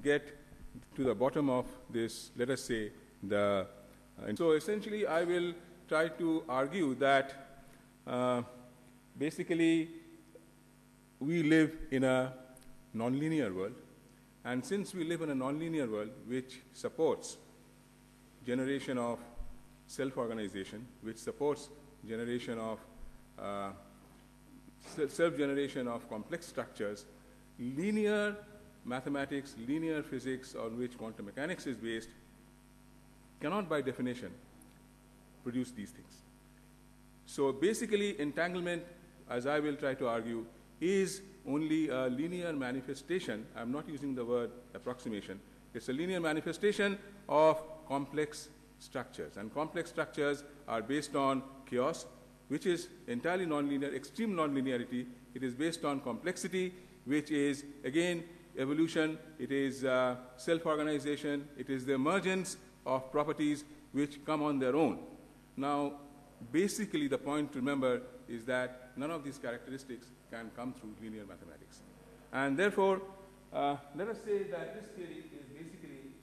get to the bottom of this, let us say, and so essentially I will try to argue that basically we live in a nonlinear world, and since we live in a nonlinear world which supports generation of self-organization, which supports generation of self-generation of complex structures, linear mathematics, linear physics on which quantum mechanics is based cannot by definition produce these things. So basically entanglement, as I will try to argue, is only a linear manifestation. I'm not using the word approximation. It's a linear manifestation of complex structures, and complex structures are based on chaos, which is entirely nonlinear, extreme nonlinearity. It is based on complexity, which is again evolution. It is self-organization. It is the emergence of properties which come on their own. Now, basically the point to remember is that none of these characteristics can come through linear mathematics. And therefore, let us say that this theory is basically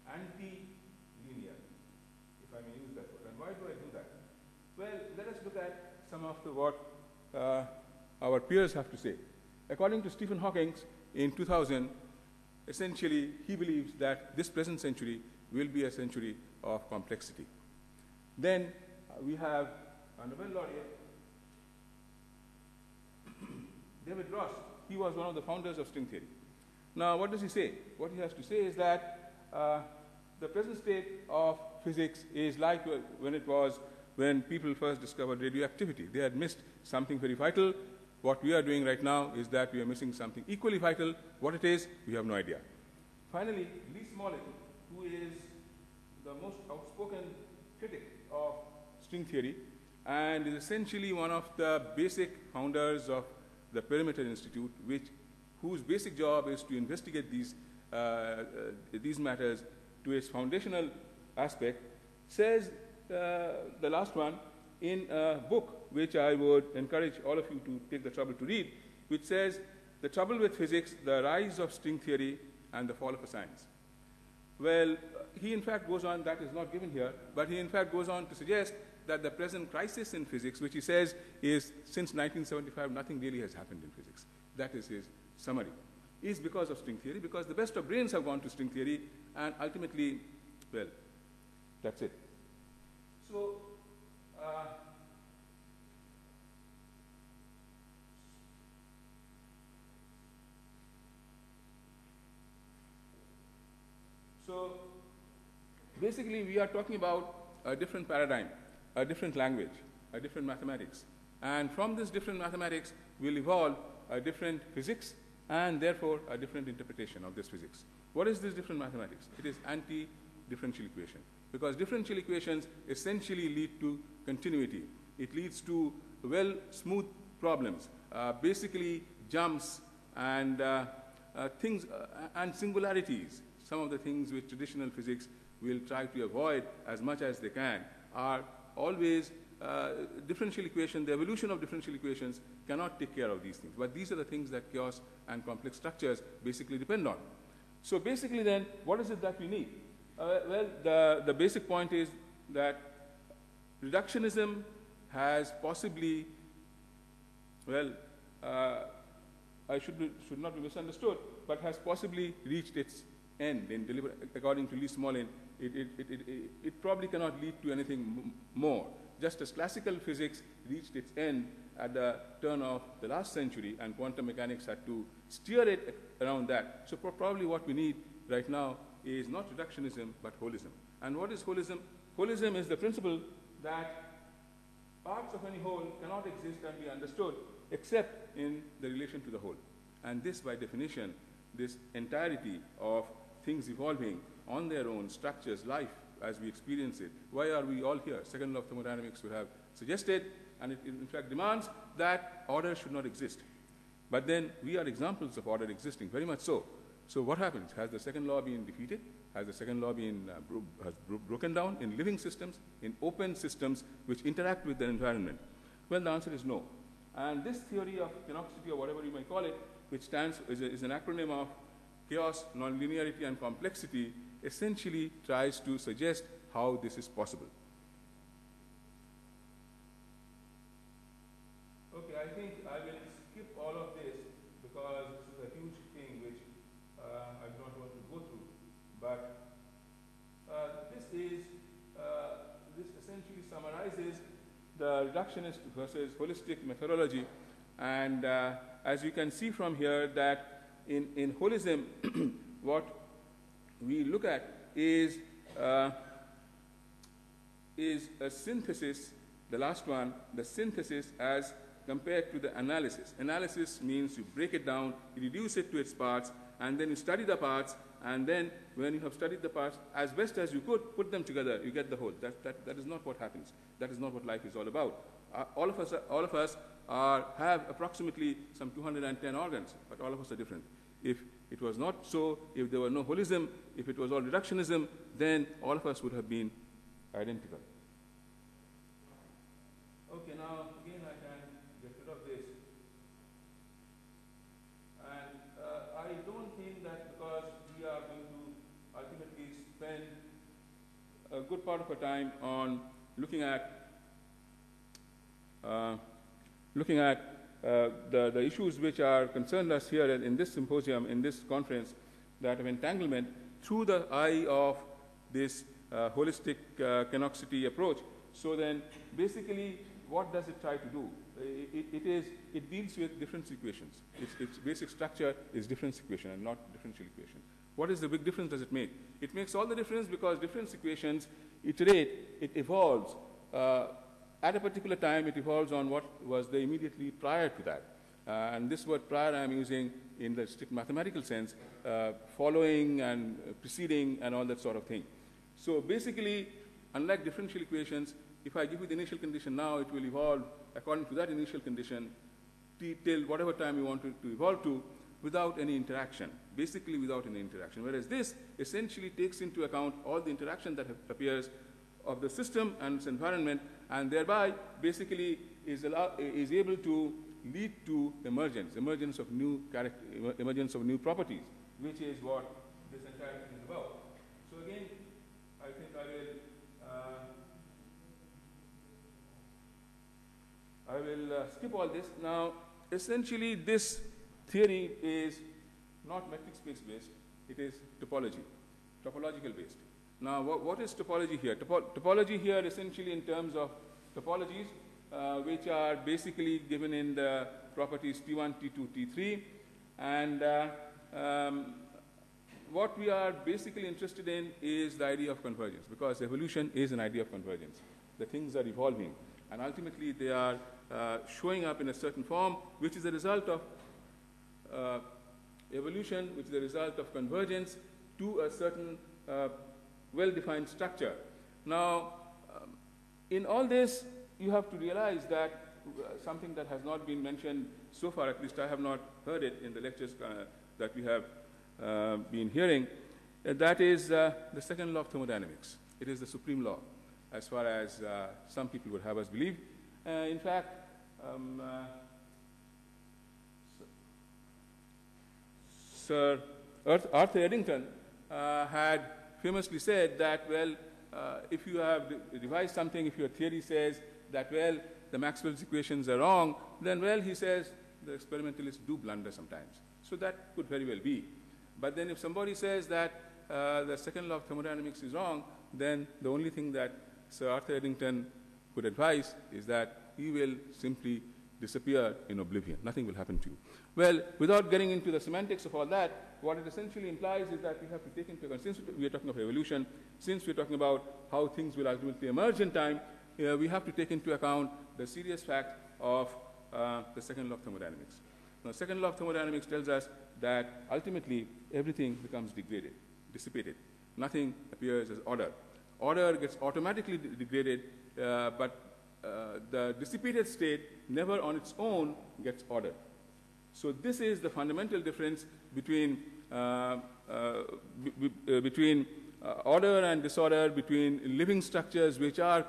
anti-linear, if I may use that word. And why do I do that? Well, let us look at some of what our peers have to say. According to Stephen Hawking, in 2000, essentially he believes that this present century will be a century of complexity. Then we have a Nobel laureate, David Ross. He was one of the founders of string theory. Now, what does he say? What he has to say is that the present state of physics is like when people first discovered radioactivity. They had missed something very vital. What we are doing right now is that we are missing something equally vital. What it is, we have no idea. Finally, Lee Smolin, who is the most outspoken critic of string theory and is essentially one of the basic founders of the Perimeter Institute, whose basic job is to investigate these matters to its foundational aspect, says the last one in a book which I would encourage all of you to take the trouble to read, which says, "The Trouble with Physics, the Rise of String Theory and the Fall of a Science." Well, he in fact goes on, that is not given here, but he in fact goes on to suggest that the present crisis in physics, which he says is since 1975, nothing really has happened in physics. That is his summary, is because of string theory, because the best of brains have gone to string theory, and ultimately, well, that's it. So, basically, we are talking about a different paradigm, a different language, a different mathematics. And from this different mathematics will evolve a different physics and therefore a different interpretation of this physics. What is this different mathematics? It is anti-differential equation, because differential equations essentially lead to continuity. It leads to well smooth problems, basically jumps and things and singularities. Some of the things which traditional physics will try to avoid as much as they can are always differential equation. The evolution of differential equations cannot take care of these things. But these are the things that chaos and complex structures basically depend on. So basically then, what is it that we need? Well, the basic point is that reductionism has possibly, well, I should not be misunderstood, but has possibly reached its end in according to Lee Smolin. It probably cannot lead to anything more. Just as classical physics reached its end at the turn of the last century, and quantum mechanics had to steer it around that. So probably what we need right now is not reductionism, but holism. And what is holism? Holism is the principle that parts of any whole cannot exist and be understood except in the relation to the whole. And this, by definition, this entirety of things evolving on their own, structures, life as we experience it. Why are we all here? Second law of thermodynamics would have suggested, and it in fact demands, that order should not exist. But then we are examples of order existing, very much so. So what happens? Has the second law been defeated? Has the second law been broken down in living systems, in open systems which interact with the environment? Well, the answer is no. And this theory of canonicity, or whatever you may call it, which is an acronym of chaos, nonlinearity, and complexity essentially tries to suggest how this is possible. Okay, I think I will skip all of this because this is a huge thing which I do not want to go through. But this essentially summarizes the reductionist versus holistic methodology. And as you can see from here, that in holism, what we look at is a synthesis, the last one, the synthesis as compared to the analysis. Analysis means you break it down, you reduce it to its parts, and then you study the parts, and then when you have studied the parts as best as you could, put them together, you get the whole. That is not what happens. That is not what life is all about. All of us have approximately some 210 organs, but all of us are different. If it was not so, if there were no holism, if it was all reductionism, then all of us would have been identical. Okay, now again I can get rid of this. And I don't think that because we are going to ultimately spend a good part of our time on looking at the issues which are concerned us here in this symposium, in this conference, that of entanglement through the eye of this holistic canonicity approach. So then basically what does it try to do? It deals with difference equations. Its basic structure is difference equation and not differential equation. What is the big difference does it make? It makes all the difference because difference equations iterate, it evolves. At a particular time, it evolves on what was the immediately prior to that. And this word prior I'm using in the strict mathematical sense, following and preceding and all that sort of thing. So basically, unlike differential equations, if I give you the initial condition now, it will evolve according to that initial condition till whatever time you want it to evolve to without any interaction, basically without any interaction. Whereas this essentially takes into account all the interaction that appears of the system and its environment, and thereby basically is able to lead to emergence of new properties, which is what this entire thing is about. So again, I think I will skip all this. Now, essentially, this theory is not metric space based; it is topological based. Now, what is topology here? Topology here essentially in terms of topologies, which are basically given in the properties T1, T2, T3. And what we are basically interested in is the idea of convergence, because evolution is an idea of convergence. The things are evolving, and ultimately they are showing up in a certain form, which is a result of evolution, which is a result of convergence to a certain well-defined structure. Now, in all this, you have to realize that something that has not been mentioned so far, at least I have not heard it in the lectures that we have been hearing, that is the second law of thermodynamics. It is the supreme law, as far as some people would have us believe. In fact, Sir Arthur Eddington had famously said that, well, if you have devised something, if your theory says that, well, the Maxwell's equations are wrong, then, well, he says the experimentalists do blunder sometimes. So that could very well be. But then if somebody says that the second law of thermodynamics is wrong, then the only thing that Sir Arthur Eddington could advise is that he will simply disappear in oblivion. Nothing will happen to you. Well, without getting into the semantics of all that, what it essentially implies is that we have to take into account, since we are talking of evolution, since we are talking about how things will ultimately emerge in time, we have to take into account the serious fact of the second law of thermodynamics. Now, the second law of thermodynamics tells us that ultimately everything becomes degraded, dissipated. Nothing appears as order. Order gets automatically degraded, but the dissipated state never on its own gets ordered. So this is the fundamental difference between order and disorder, between living structures which are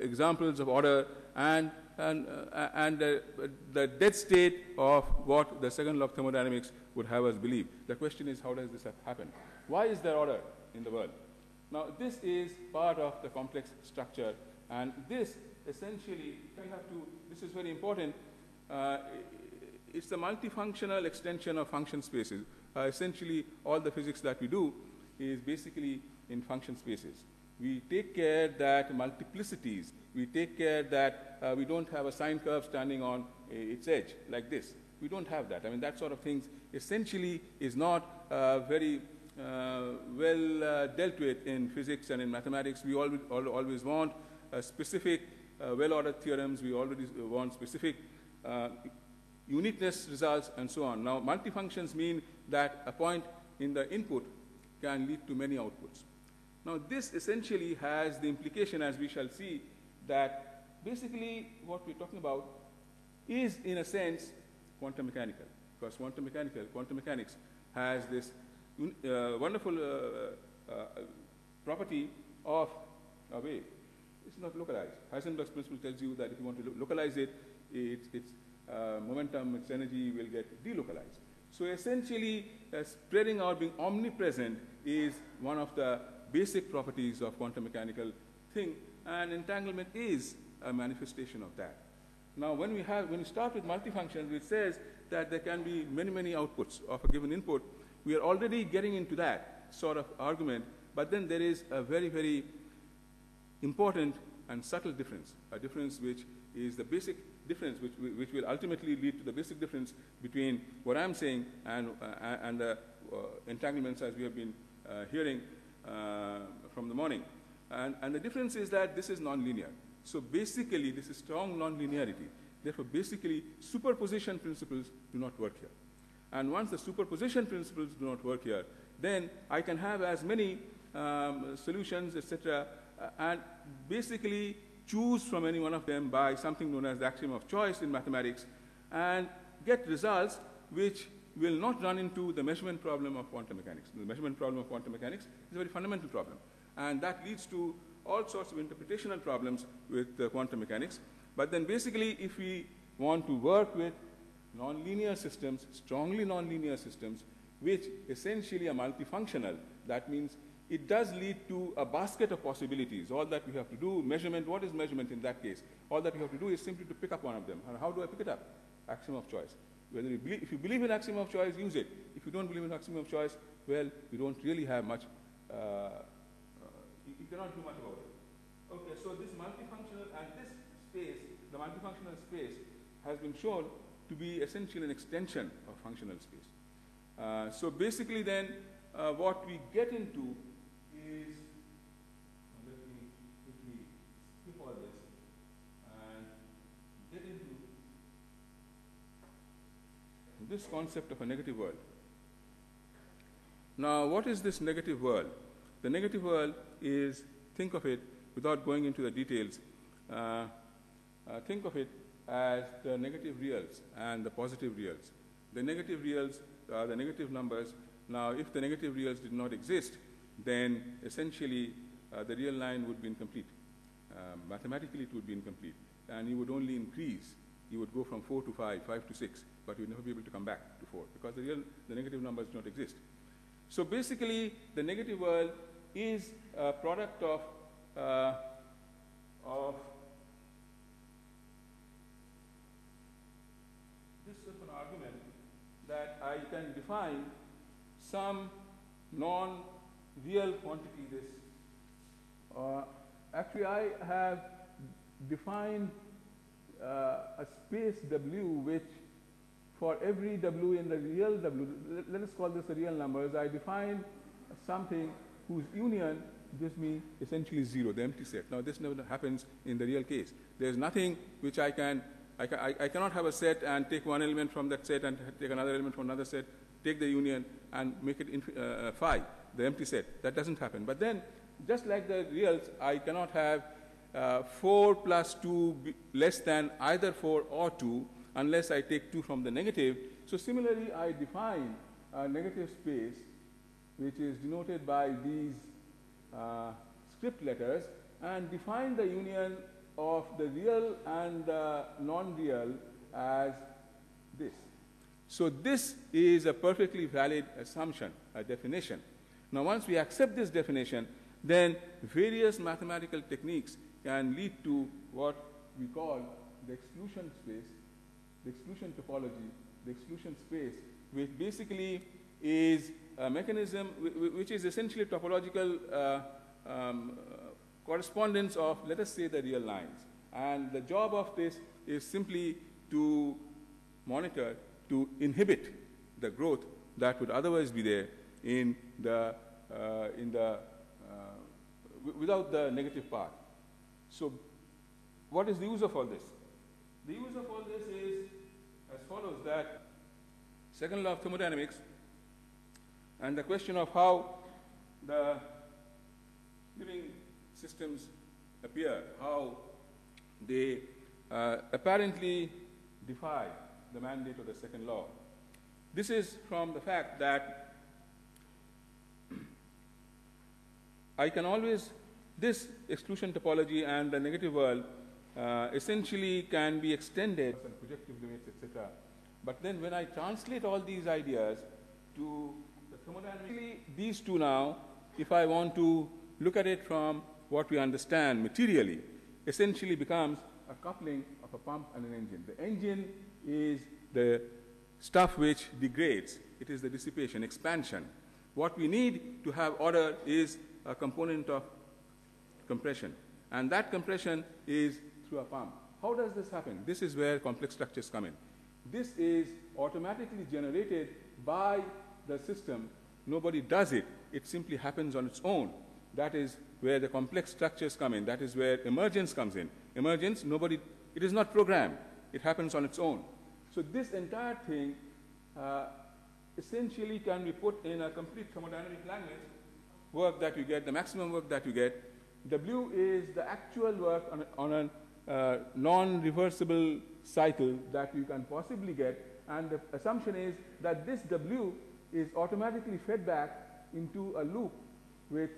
examples of order, and the dead state of what the second law of thermodynamics would have us believe. The question is, how does this happen? Why is there order in the world? Now, this is part of the complex structure, and this essentially, this is very important, it's the multifunctional extension of function spaces. Essentially, all the physics that we do is basically in function spaces. We take care that multiplicities, we take care that we don't have a sine curve standing on its edge like this. We don't have that. I mean, that sort of things essentially is not very well dealt with in physics and in mathematics. We always want specific well-ordered theorems. We already want specific uniqueness results and so on. Now, multifunctions mean that a point in the input can lead to many outputs. Now, this essentially has the implication, as we shall see, that basically what we're talking about is, in a sense, quantum mechanical, because quantum mechanics has this wonderful property of a wave. It's not localized. Heisenberg's principle tells you that if you want to localize it, its momentum, its energy will get delocalized. So essentially, spreading out, being omnipresent, is one of the basic properties of quantum mechanical thing, and entanglement is a manifestation of that. Now, when we start with multifunctions, it says that there can be many, many outputs of a given input. We are already getting into that sort of argument, but then there is a very, very important and subtle difference, a difference which is the basic difference, which will ultimately lead to the basic difference between what I'm saying and the entanglements as we have been hearing from the morning. And the difference is that this is nonlinear. So basically, this is strong nonlinearity. Therefore, basically, superposition principles do not work here. And once the superposition principles do not work here, then I can have as many solutions, etc., and basically choose from any one of them by something known as the axiom of choice in mathematics, and get results which will not run into the measurement problem of quantum mechanics. The measurement problem of quantum mechanics is a very fundamental problem, and that leads to all sorts of interpretational problems with quantum mechanics. But then basically, if we want to work with nonlinear systems, strongly nonlinear systems, which essentially are multifunctional, that means it does lead to a basket of possibilities. All that we have to do, measurement, what is measurement in that case? All that we have to do is simply to pick up one of them. And how do I pick it up? Axiom of choice. If you believe in axiom of choice, use it. If you don't believe in axiom of choice, well, you don't really have much, you cannot do much about it. Okay, so this multifunctional and this space, the multifunctional space, has been shown to be essentially an extension of functional space. So basically then, what we get into is, let me quickly skip all this and get into this concept of a negative world. Now, what is this negative world? The negative world is, think of it, without going into the details, think of it as the negative reals and the positive reals. The negative reals are the negative numbers. Now, if the negative reals did not exist, then essentially the real line would be incomplete. Mathematically, it would be incomplete. And you would only increase. You would go from 4 to 5, 5 to 6, but you would never be able to come back to 4 because the negative numbers do not exist. So basically, the negative world is a product of this sort of an argument that I can define some non-real quantity, this. Actually, I have defined a space W which, for every W in the real W, let us call this the real numbers, I define something whose union gives me essentially 0, the empty set. Now, this never happens in the real case. There's nothing which I cannot have a set and take one element from that set and take another element from another set, take the union and make it phi, the empty set. That doesn't happen. But then, just like the reals, I cannot have 4 plus 2 less than either 4 or 2 unless I take 2 from the negative. So similarly, I define a negative space which is denoted by these script letters and define the union of the real and the non-real as this. So this is a perfectly valid assumption, a definition. Now, once we accept this definition, then various mathematical techniques can lead to what we call the exclusion space, the exclusion topology, the exclusion space, which basically is a mechanism which is essentially topological correspondence of, let us say, the real lines. And the job of this is simply to monitor, to inhibit the growth that would otherwise be there in the without the negative part. So what is the use of all this? The use of all this is as follows, that second law of thermodynamics and the question of how the living systems appear, how they apparently defy the mandate of the second law. This is from the fact that I can always, this exclusion topology and the negative world essentially can be extended and projective limits, etc. But then when I translate all these ideas to the thermodynamics, these two now, if I want to look at it from what we understand materially, essentially becomes a coupling of a pump and an engine. The engine is the stuff which degrades. It is the dissipation, expansion. What we need to have order is a component of compression. And that compression is through a pump. How does this happen? This is where complex structures come in. This is automatically generated by the system. Nobody does it. It simply happens on its own. That is where the complex structures come in. That is where emergence comes in. Emergence, nobody, it is not programmed. It happens on its own. So this entire thing essentially can be put in a complete thermodynamic language, work that you get, the maximum work that you get. W is the actual work on a non-reversible cycle that you can possibly get, and the assumption is that this W is automatically fed back into a loop which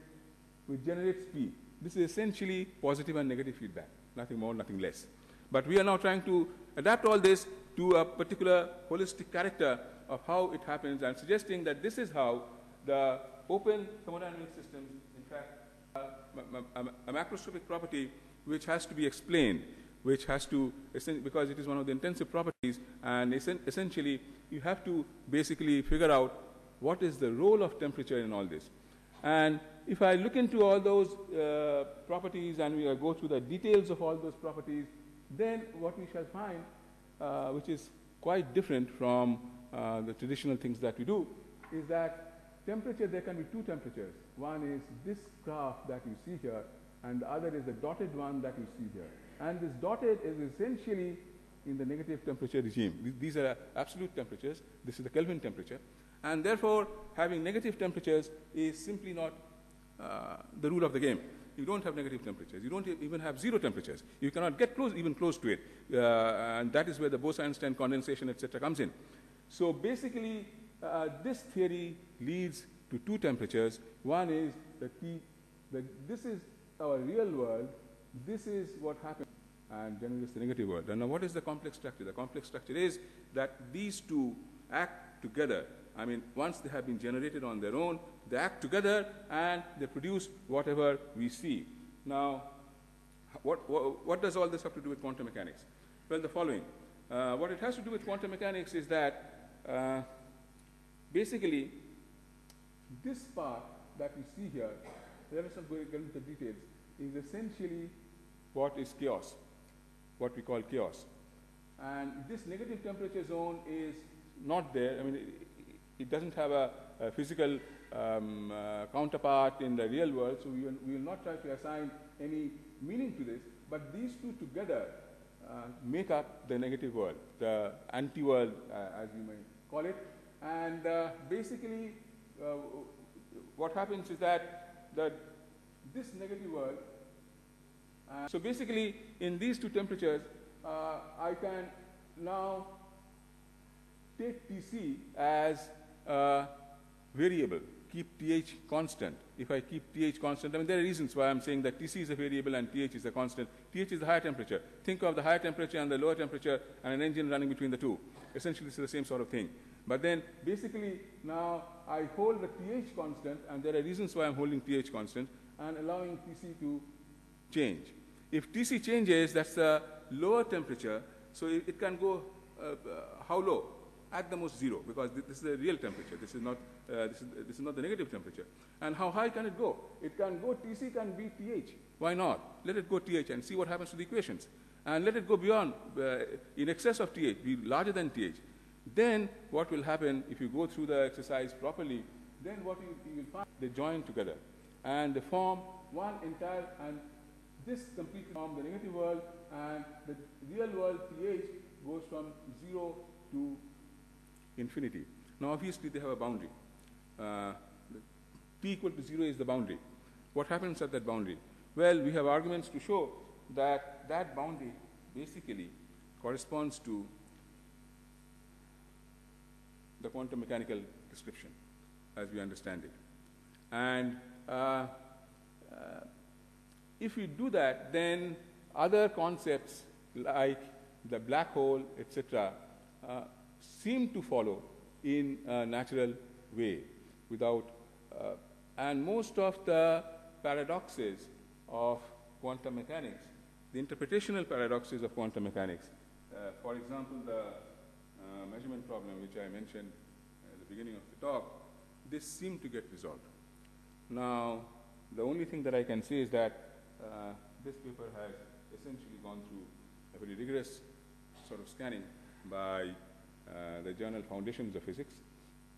generates P. This is essentially positive and negative feedback, nothing more, nothing less. But we are now trying to adapt all this to a particular holistic character of how it happens, and suggesting that this is how the open thermodynamic systems, in fact, a macroscopic property which has to be explained, which has to, because it is one of the intensive properties, and essentially you have to basically figure out what is the role of temperature in all this. And if I look into all those properties and we go through the details of all those properties, then what we shall find, which is quite different from the traditional things that we do, is that temperature, there can be two temperatures. One is this graph that you see here, and the other is the dotted one that you see here. And this dotted is essentially in the negative temperature regime. These are absolute temperatures. This is the Kelvin temperature. And therefore, having negative temperatures is simply not the rule of the game. You don't have negative temperatures. You don't even have zero temperatures. You cannot get even close to it. And that is where the Bose-Einstein condensation, etc., comes in. So basically, this theory leads to two temperatures. One is this is our real world. This is what happens, and generates the negative world. And now what is the complex structure? The complex structure is that these two act together. I mean, once they have been generated on their own, they act together and they produce whatever we see. Now, what does all this have to do with quantum mechanics? Well, the following. What it has to do with quantum mechanics is that basically this part that we see here, let us not go into the details, is essentially what is chaos, what we call chaos. And this negative temperature zone is not there. I mean, it doesn't have a physical counterpart in the real world, so we will not try to assign any meaning to this, but these two together make up the negative world, the anti-world, as you may call it. And basically, what happens is that this negative world, so basically, in these two temperatures, I can now take Tc as a variable. keep TH constant, if I keep TH constant, I mean, there are reasons why I'm saying that TC is a variable and TH is a constant. TH is the higher temperature. Think of the higher temperature and the lower temperature and an engine running between the two. Essentially, this is the same sort of thing. But then, basically, now I hold the TH constant, and there are reasons why I'm holding TH constant, and allowing TC to change. If TC changes, that's the lower temperature, so it can go how low? At the most 0, because this is the real temperature. This is not the negative temperature. And how high can it go? It can go, TC can be TH. Why not? Let it go TH and see what happens to the equations. And let it go beyond, in excess of TH, be larger than TH. Then what will happen if you go through the exercise properly, then what you will find, they join together. And they form one entire, and this completely forms the negative world, and the real world TH goes from 0 to infinity. Now, obviously, they have a boundary. T equal to 0 is the boundary. What happens at that boundary? Well, we have arguments to show that that boundary basically corresponds to the quantum mechanical description as we understand it. And if we do that, then other concepts like the black hole, etc., seem to follow in a natural way without, and most of the paradoxes of quantum mechanics, the interpretational paradoxes of quantum mechanics, for example, the measurement problem which I mentioned at the beginning of the talk, this seemed to get resolved. Now, the only thing that I can say is that this paper has essentially gone through a very rigorous sort of scanning by the journal Foundations of Physics,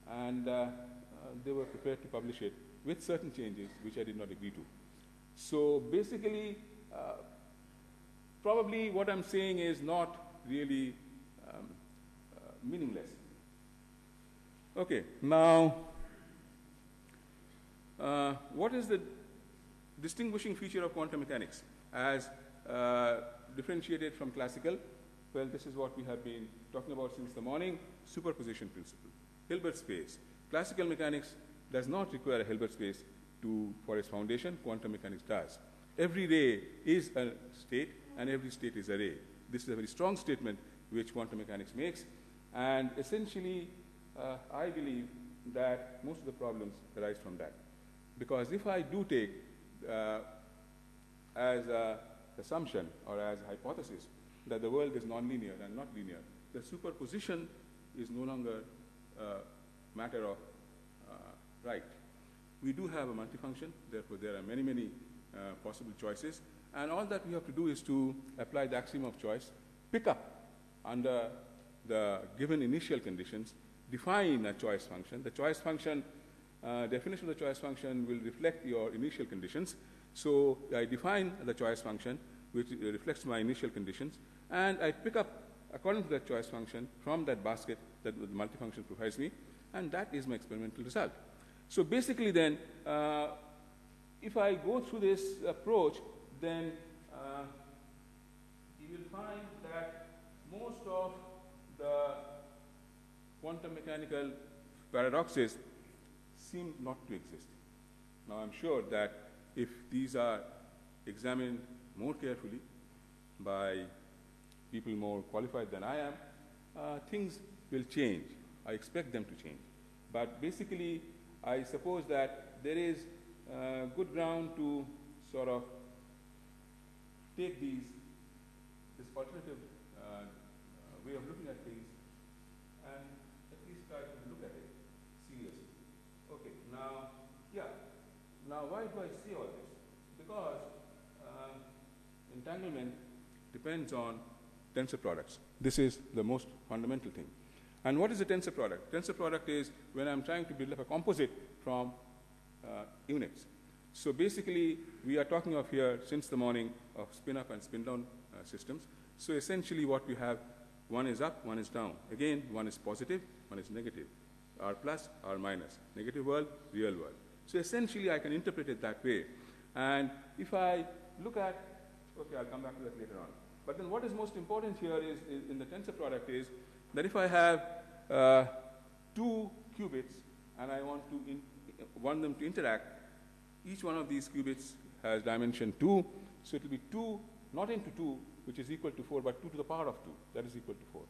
and they were prepared to publish it with certain changes which I did not agree to. So basically, probably what I'm saying is not really meaningless. Okay, now, what is the distinguishing feature of quantum mechanics as differentiated from classical? Well, this is what we have been talking about since the morning: superposition principle, Hilbert space. Classical mechanics does not require a Hilbert space for its foundation. Quantum mechanics does. Every ray is a state, and every state is a ray. This is a very strong statement which quantum mechanics makes, and essentially, I believe that most of the problems arise from that. Because if I do take as an assumption or as a hypothesis that the world is nonlinear and not linear, the superposition is no longer a matter of right. We do have a multifunction, therefore there are many, many possible choices, and all that we have to do is to apply the axiom of choice, pick up under the given initial conditions, define a choice function. The choice function, definition of the choice function will reflect your initial conditions. So I define the choice function, which reflects my initial conditions, and I pick up according to that choice function from that basket that the multifunction provides me, and that is my experimental result. So basically then, if I go through this approach, then you will find that most of the quantum mechanical paradoxes seem not to exist. Now, I'm sure that if these are examined more carefully by people more qualified than I am, things will change. I expect them to change. But basically, I suppose that there is good ground to sort of take this alternative way of looking at things and at least try to look at it seriously. Okay, now, yeah. Now, why do I say all this? Because entanglement depends on tensor products. This is the most fundamental thing. And what is a tensor product? Tensor product is when I'm trying to build up a composite from units. So basically, we are talking of here since the morning of spin-up and spin-down systems. So essentially what we have, one is up, one is down. Again, one is positive, one is negative. R plus, R minus. Negative world, real world. So essentially, I can interpret it that way. And if I look at, okay, I'll come back to that later on. But then what is most important here is in the tensor product is that if I have 2 qubits and I want to want them to interact, each one of these qubits has dimension 2, so it will be 2, not into 2, which is equal to 4, but 2 to the power of 2, that is equal to 4.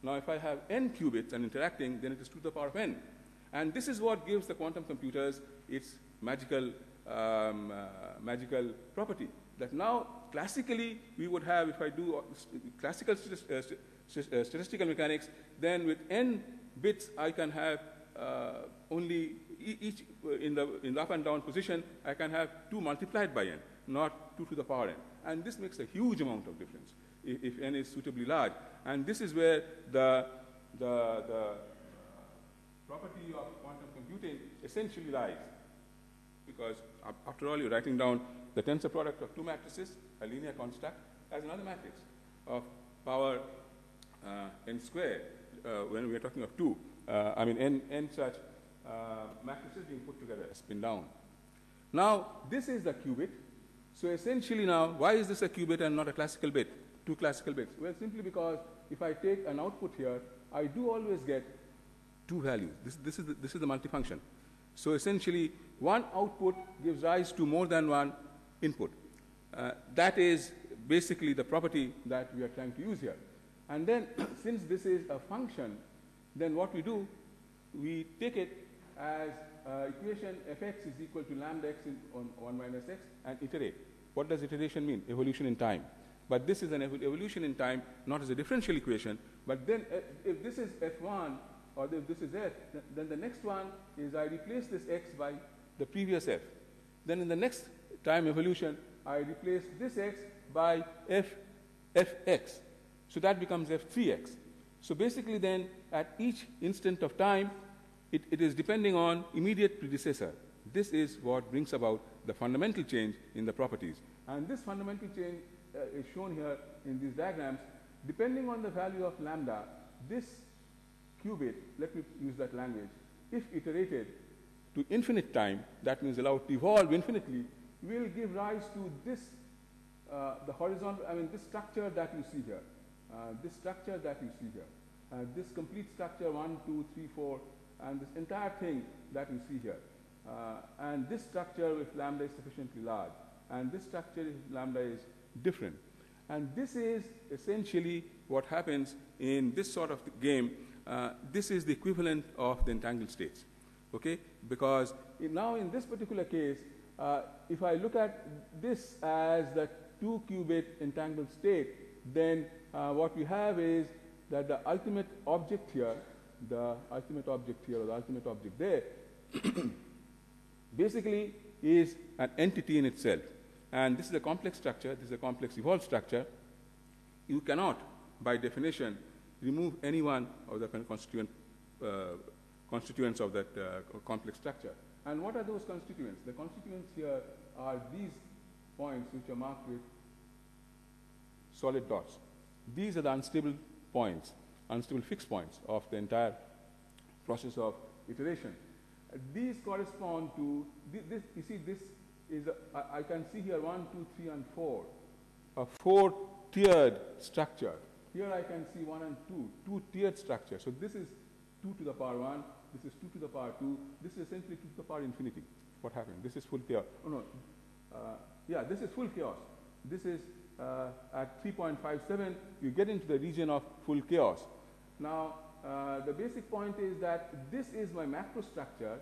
Now, if I have n qubits and interacting, then it is 2 to the power of n. And this is what gives the quantum computers its magical property. That now, classically, we would have, if I do classical statistical mechanics, then with n bits, I can have only each in the up and down position, I can have 2 multiplied by n, not 2 to the power n. And this makes a huge amount of difference if n is suitably large. And this is where the property of quantum computing essentially lies. Because after all, you're writing down the tensor product of 2 matrices, a linear construct, as another matrix of power n squared when we are talking of 2. I mean, n such matrices being put together, spin down. Now, this is the qubit. So essentially now, why is this a qubit and not a classical bit, 2 classical bits? Well, simply because if I take an output here, I do always get 2 values. This is the multifunction. So essentially, one output gives rise to more than one input. That is basically the property that we are trying to use here. And then, since this is a function, then what we do, we take it as equation fx is equal to lambda x on 1 minus x and iterate. What does iteration mean? Evolution in time. But this is an evolution in time, not as a differential equation. But then if this is f1, or if this is f, then the next one is I replace this x by the previous f. Then in the next time evolution, I replace this x by fx. So that becomes f3x. So basically then, at each instant of time, it is depending on immediate predecessor. This is what brings about the fundamental change in the properties. And this fundamental change is shown here in these diagrams. Depending on the value of lambda, this qubit, let me use that language, if iterated to infinite time, that means allowed to evolve infinitely, will give rise to this, the horizontal, I mean this structure that you see here. This structure that you see here. This complete structure, 1, 2, 3, 4, and this entire thing that you see here. And this structure if lambda is sufficiently large. And this structure if lambda is different. And this is essentially what happens in this sort of game. This is the equivalent of the entangled states. Okay? Because now in this particular case, if I look at this as the 2-qubit entangled state, then what we have is that the ultimate object here, or the ultimate object there, basically is an entity in itself. And this is a complex structure, this is a complex evolved structure. You cannot, by definition, remove any one of the constituents of that complex structure. And what are those constituents? The constituents here are these points which are marked with solid dots. These are the unstable points, unstable fixed points of the entire process of iteration. These correspond to, this, you see, this is, I can see here 1, 2, 3, and 4, a 4-tiered structure. Here I can see 1 and 2, 2-tiered structure. So this is 2 to the power 1, this is 2 to the power 2, this is essentially 2 to the power infinity. What happened? This is full chaos. Oh no, yeah, this is full chaos. This is at 3.57, you get into the region of full chaos. Now, the basic point is that this is my macro structure,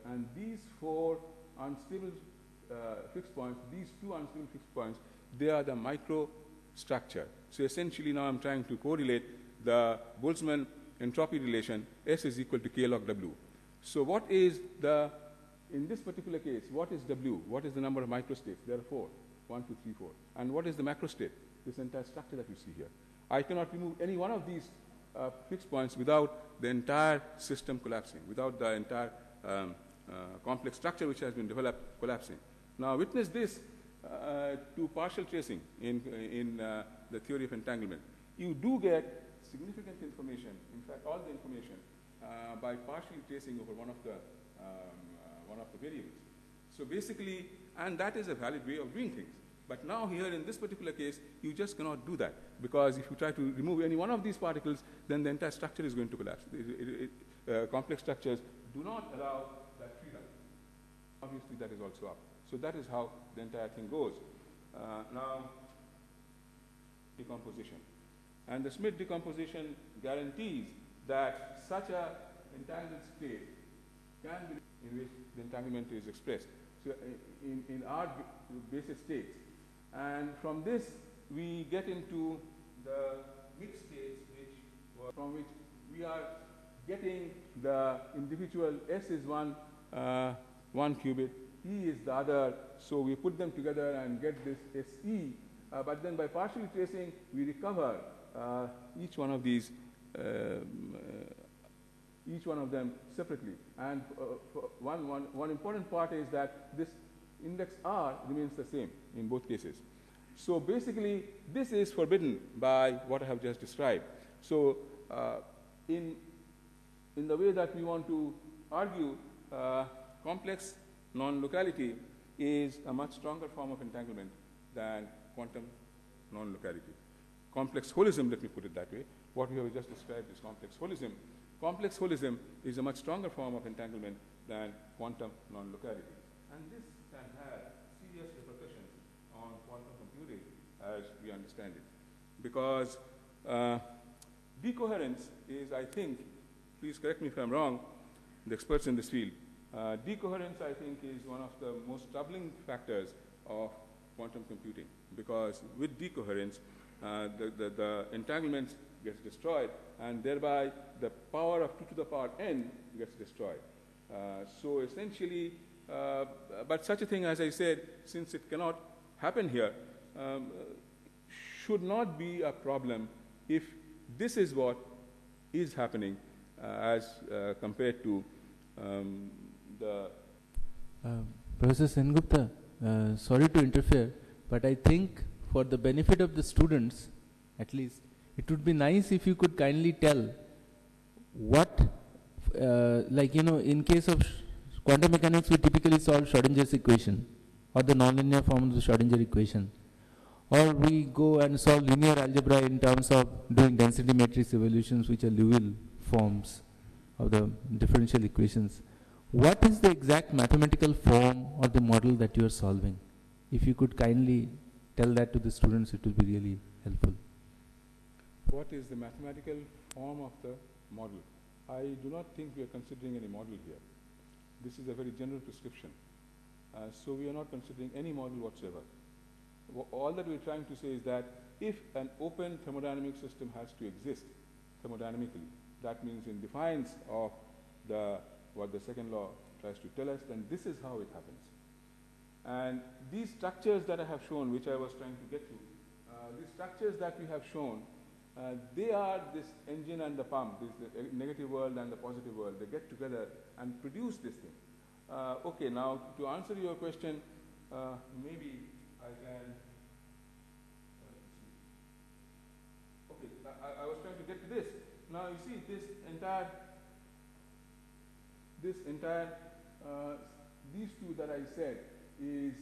and these 4 unstable fixed points, these 2 unstable fixed points, they are the micro structure. So essentially now I'm trying to correlate the Boltzmann entropy relation, S is equal to K log W. So what is the, in this particular case, what is W? What is the number of microstates? There are 4, 1, 2, 3, 4. And what is the macro state? This entire structure that you see here. I cannot remove any one of these fixed points without the entire system collapsing, without the entire complex structure which has been developed collapsing. Now witness this to partial tracing in the theory of entanglement. You do get significant information, in fact all the information, by partially tracing over one of the variables. So basically, and that is a valid way of doing things. But now here in this particular case, you just cannot do that, because if you try to remove any one of these particles, then the entire structure is going to collapse. Complex structures do not allow that freedom. Obviously, that is also up. So that is how the entire thing goes. Now, decomposition. And the Smith decomposition guarantees that such a entangled state can be in which the entanglement is expressed. So in our basis states. And from this, we get into the mixed states, from which we are getting the individual S is one qubit, E is the other. So we put them together and get this SE. But then by partially tracing, we recover each one of these, each one of them separately. And one important part is that this index R remains the same in both cases. So basically, this is forbidden by what I have just described. So in the way that we want to argue, complex non-locality is a much stronger form of entanglement than quantum non-locality. Complex holism, let me put it that way. What we have just described is complex holism. Complex holism is a much stronger form of entanglement than quantum non-locality. And this can have serious repercussions on quantum computing as we understand it. Because decoherence is, I think, please correct me if I'm wrong, the experts in this field, decoherence, I think, is one of the most troubling factors of quantum computing, because with decoherence, the entanglement gets destroyed, and thereby the power of 2 to the power n gets destroyed. So essentially, but such a thing, as I said, since it cannot happen here, should not be a problem if this is what is happening as compared to the... Professor Sengupta, sorry to interfere, but I think for the benefit of the students, at least, it would be nice if you could kindly tell what, like, in case of quantum mechanics, we typically solve Schrodinger's equation or the nonlinear form of the Schrodinger equation. Or we go and solve linear algebra in terms of doing density matrix evolutions, which are Liouville forms of the differential equations. What is the exact mathematical form or the model that you are solving? If you could kindly tell that to the students, it would be really helpful. What is the mathematical form of the model? I do not think we are considering any model here. This is a very general prescription. So we are not considering any model whatsoever. All that we're trying to say is that if an open thermodynamic system has to exist thermodynamically, that means in defiance of what the second law tries to tell us, then this is how it happens. And these structures that I have shown, which I was trying to get to, these structures that we have shown, they are this engine and the pump, this the negative world and the positive world. They get together and produce this thing. Okay, now to answer your question, maybe I can... Okay, I was trying to get to this. Now you see this entire, these two that I said is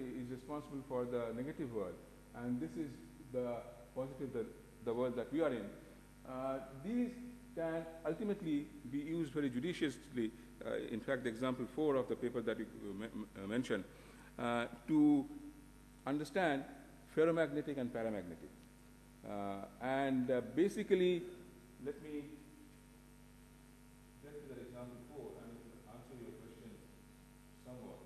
is responsible for the negative world, and this is the positive, the world that we are in. These can ultimately be used very judiciously. In fact, the example 4 of the paper that you mentioned, to understand ferromagnetic and paramagnetic. Basically, let me get to the example 4 and answer your question somewhat.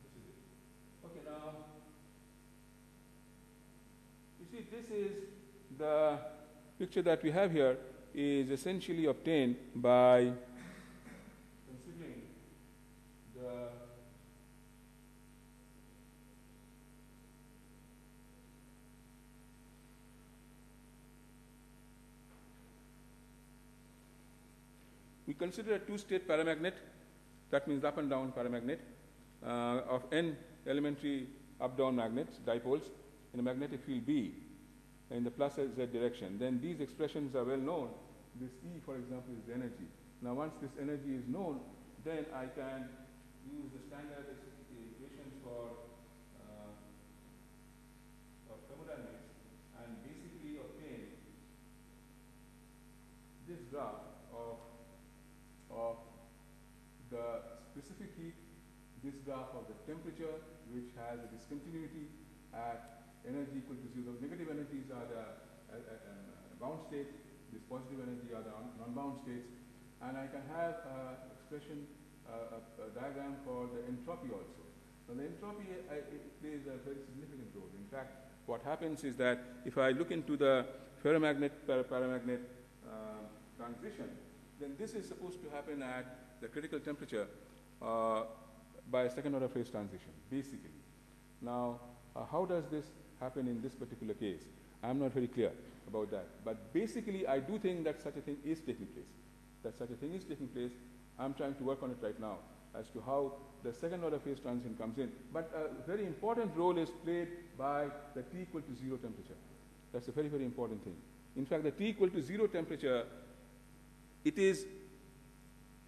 This is it. Okay, now, you see, this is the picture that we have here is essentially obtained by considering the we consider a two-state paramagnet, that means up and down paramagnet, of n elementary up-down magnets, dipoles, in a magnetic field B in the plus Z direction. Then these expressions are well known. This E, for example, is the energy. Now, once this energy is known, then I can use the standard equations for thermodynamics and basically obtain this graph of the specific heat, this graph of the temperature, which has a discontinuity at energy equal to 0. Negative energies are the bound states, this positive energy are the non-bound states, and I can have expression, a diagram for the entropy also. Now the entropy plays a very significant role. In fact, what happens is that if I look into the ferromagnet transition, then this is supposed to happen at the critical temperature by a second order phase transition, basically. Now, how does this happen in this particular case? I'm not very clear about that. But basically, I do think that such a thing is taking place. I'm trying to work on it right now as to how the second order phase transition comes in. But a very important role is played by the T equal to 0 temperature. That's a very, very important thing. In fact, the T equal to 0 temperature, it is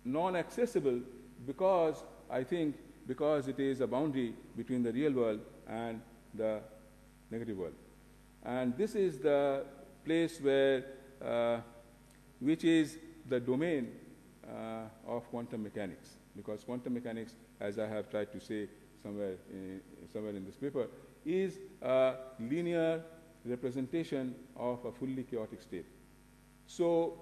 non-accessible because it is a boundary between the real world and the negative world. And this is the place where, which is the domain of quantum mechanics, because quantum mechanics, as I have tried to say somewhere in this paper, is a linear representation of a fully chaotic state. So,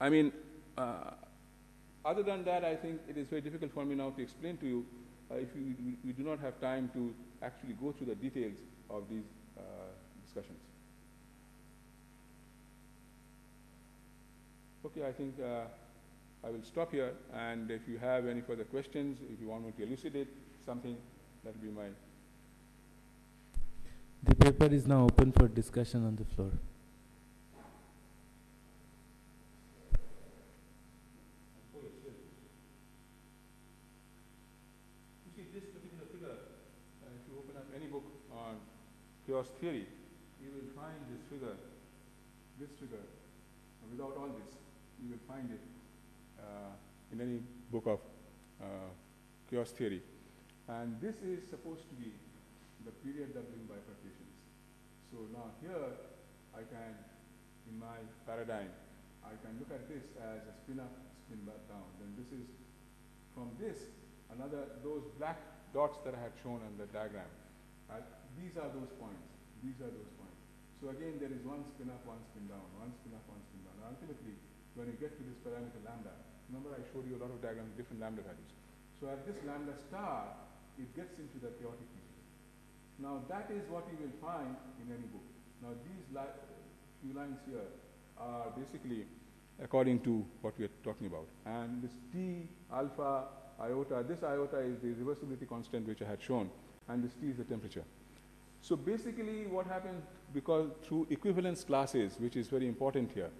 I mean, other than that, I think it is very difficult for me now to explain to you if we do not have time to actually go through the details of these discussions. Okay, I think I will stop here, and if you have any further questions, if you want me to elucidate something, that will be my... The paper is now open for discussion on the floor. You see, this particular figure, if you open up any book on chaos theory, you will find this figure, without all this, you will find it in any book of chaos theory. And this is supposed to be the period doubling bifurcations. So now here, I can, in my paradigm, I can look at this as a spin up, spin back down. Then this is, from this, those black dots that I had shown on the diagram, these are those points. So again, there is one spin up, one spin down, one spin up, one spin down. And ultimately, when you get to this parameter lambda, remember I showed you a lot of diagrams with different lambda values. So at this lambda star, it gets into the chaotic region. Now that is what you will find in any book. Now these few lines here are basically according to what we are talking about. And this T, alpha, iota, this iota is the reversibility constant which I had shown, and this T is the temperature. So basically what happens, because through equivalence classes, which is very important here,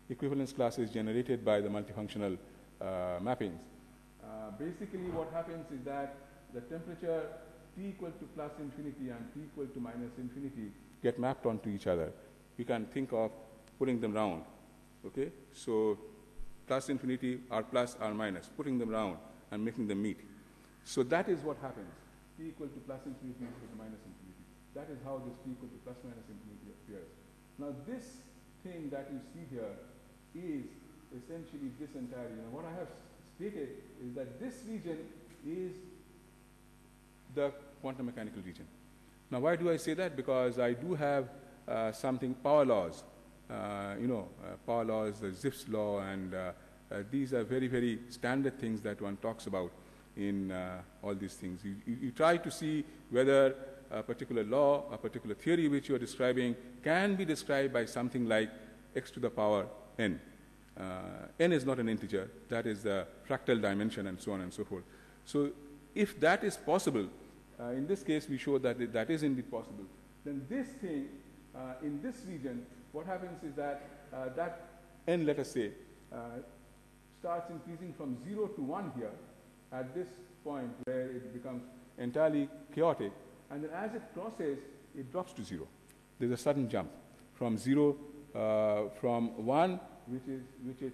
equivalence classes generated by the multifunctional mappings, basically what happens is that the temperature T equal to plus infinity and T equal to minus infinity get mapped onto each other. We can think of putting them round, okay? So plus infinity or plus or minus, putting them round and making them meet. So that is what happens. T equal to plus infinity equal to minus infinity. That is how this T equal to plus minus infinity appears. Now this thing that you see here is essentially this entire region. What I have stated is that this region is the quantum mechanical region. Now why do I say that? Because I do have something, power laws, power laws, the Zipf's law, and these are very, very standard things that one talks about in all these things. You try to see whether a particular law, a particular theory which you are describing can be described by something like x to the power n. N is not an integer, that is the fractal dimension and so on and so forth. So if that is possible, in this case we show that that is indeed possible, then this thing in this region, what happens is that that n, let us say, starts increasing from 0 to 1 here at this point where it becomes entirely chaotic, and then as it crosses, it drops to 0. There's a sudden jump from 0, from 1, which is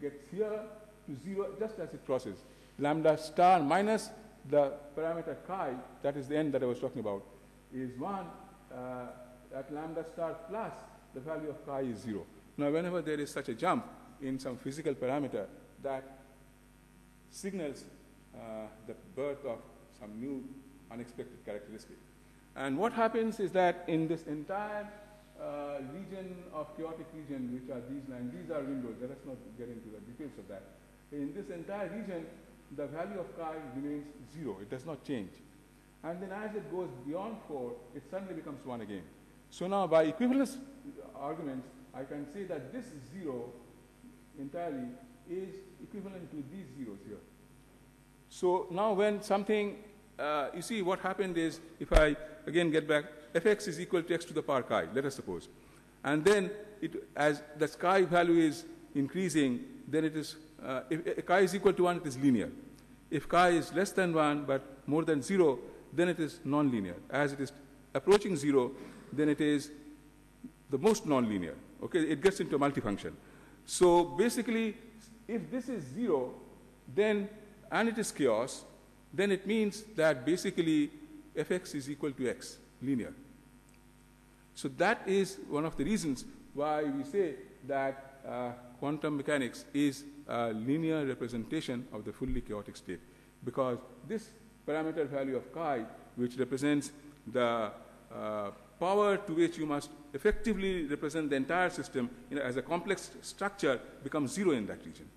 gets here to 0 just as it crosses. Lambda star minus the parameter chi, that is the end that I was talking about, is 1 at lambda star plus the value of chi is 0. Now, whenever there is such a jump in some physical parameter, that signals the birth of some new unexpected characteristic. And what happens is that in this entire region of chaotic region, which are these lines, these are windows, let us not get into the details of that. In this entire region, the value of chi remains 0, it does not change. And then as it goes beyond 4, it suddenly becomes 1 again. So now by equivalence arguments, I can say that this 0 entirely is equivalent to these zeros here. So now when something, you see what happened is, if I again get back, fx is equal to x to the power chi, let us suppose. And then as the chi value is increasing, then it is, if chi is equal to 1, it is linear. If chi is less than 1 but more than 0, then it is nonlinear. As it is approaching 0, then it is the most nonlinear. Okay, it gets into a multifunction. So basically, if this is 0, then, and it is chaos, then it means that basically fx is equal to x, linear. So that is one of the reasons why we say that quantum mechanics is a linear representation of the fully chaotic state, because this parameter value of chi, which represents the power to which you must effectively represent the entire system as a complex structure, becomes 0 in that region.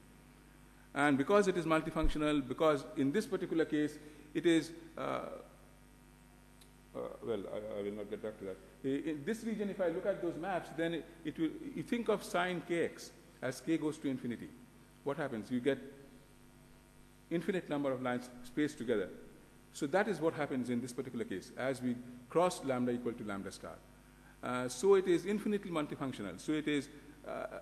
And because it is multifunctional, because in this particular case it is, well, I will not get back to that. In this region, if I look at those maps, then it will, you think of sine kx as k goes to infinity. What happens? You get infinite number of lines spaced together. So that is what happens in this particular case, as we cross lambda equal to lambda star. So it is infinitely multifunctional. So it is,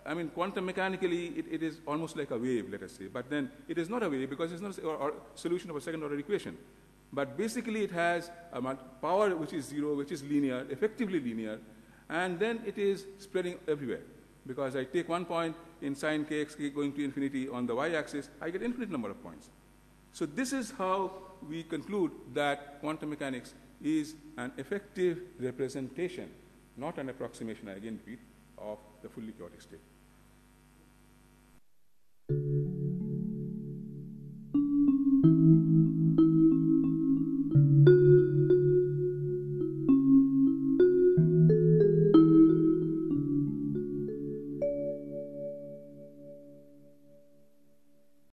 I mean, quantum mechanically, it is almost like a wave, let us say. But then it is not a wave because it's not a solution of a second order equation. But basically it has a power which is 0, which is linear, effectively linear, and then it is spreading everywhere. Because I take one point in sine kx going to infinity on the y-axis, I get infinite number of points. So this is how we conclude that quantum mechanics is an effective representation, not an approximation, I again repeat, of the fully chaotic state.